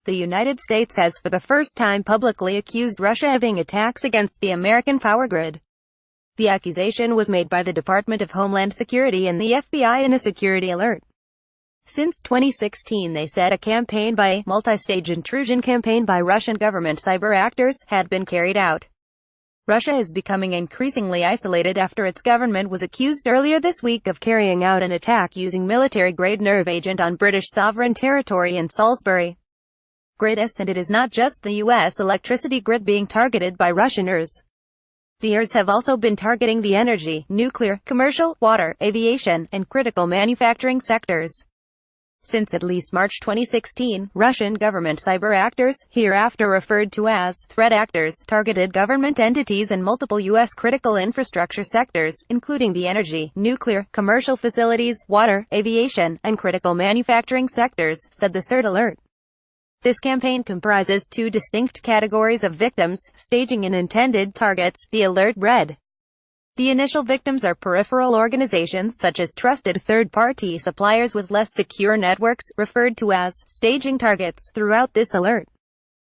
The United States has for the first time publicly accused Russia of attacks against the American power grid. The accusation was made by the Department of Homeland Security and the FBI in a security alert. Since 2016, they said a multi-stage intrusion campaign by Russian government cyber actors had been carried out. Russia is becoming increasingly isolated after its government was accused earlier this week of carrying out an attack using military-grade nerve agent on British sovereign territory in Salisbury. And it is not just the U.S. electricity grid being targeted by Russianers. The ERs have also been targeting the energy, nuclear, commercial, water, aviation, and critical manufacturing sectors. Since at least March 2016, Russian government cyber actors, hereafter referred to as threat actors, targeted government entities and multiple U.S. critical infrastructure sectors, including the energy, nuclear, commercial facilities, water, aviation, and critical manufacturing sectors, said the CERT alert. This campaign comprises two distinct categories of victims, staging and intended targets, the alert read. The initial victims are peripheral organizations such as trusted third-party suppliers with less secure networks, referred to as staging targets throughout this alert.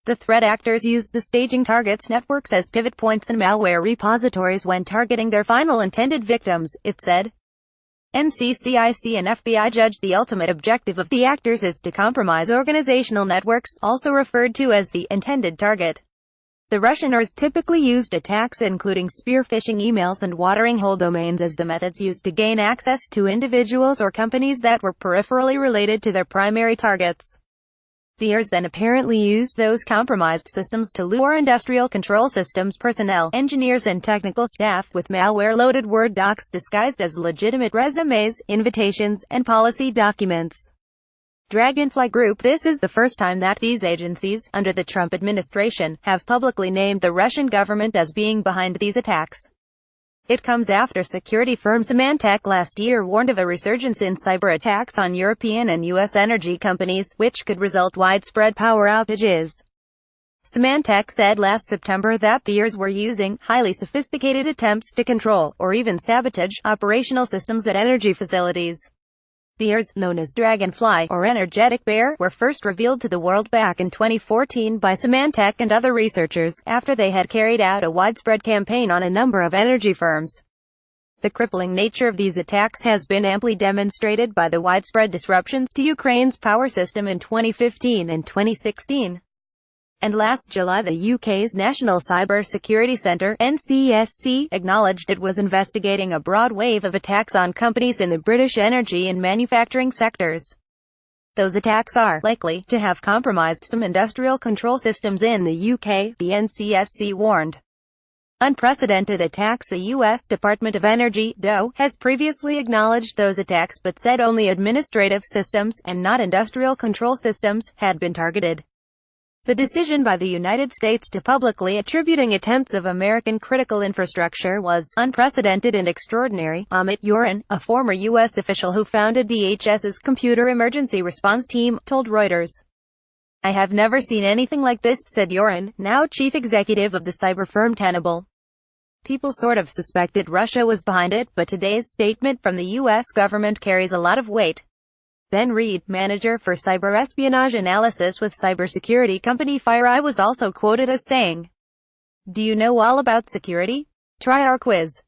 The threat actors used the staging targets networks as pivot points and malware repositories when targeting their final intended victims, it said. NCCIC and FBI judged the ultimate objective of the actors is to compromise organizational networks, also referred to as the intended target. The Russianers typically used attacks including spear phishing emails and watering hole domains as the methods used to gain access to individuals or companies that were peripherally related to their primary targets. The ERs then apparently used those compromised systems to lure industrial control systems personnel, engineers and technical staff with malware-loaded Word docs disguised as legitimate resumes, invitations, and policy documents. Dragonfly Group. This is the first time that these agencies, under the Trump administration, have publicly named the Russian government as being behind these attacks. It comes after security firm Symantec last year warned of a resurgence in cyber attacks on European and U.S. energy companies, which could result widespread power outages. Symantec said last September that the ERs were using highly sophisticated attempts to control, or even sabotage, operational systems at energy facilities. The ERs, known as Dragonfly, or Energetic Bear, were first revealed to the world back in 2014 by Symantec and other researchers, after they had carried out a widespread campaign on a number of energy firms. The crippling nature of these attacks has been amply demonstrated by the widespread disruptions to Ukraine's power system in 2015 and 2016. And last July the UK's National Cyber Security Centre, NCSC, acknowledged it was investigating a broad wave of attacks on companies in the British energy and manufacturing sectors. Those attacks are likely to have compromised some industrial control systems in the UK, the NCSC warned. Unprecedented attacks. The U.S. Department of Energy, DOE, has previously acknowledged those attacks but said only administrative systems, and not industrial control systems, had been targeted. The decision by the United States to publicly attributing attempts of American critical infrastructure was unprecedented and extraordinary, Amit Yoran, a former U.S. official who founded DHS's Computer Emergency Response Team, told Reuters. I have never seen anything like this, said Yoran, now chief executive of the cyber firm Tenable. People sort of suspected Russia was behind it, but today's statement from the U.S. government carries a lot of weight. Ben Reed, manager for cyber espionage analysis with cybersecurity company FireEye, was also quoted as saying, "Do you know all about security? Try our quiz."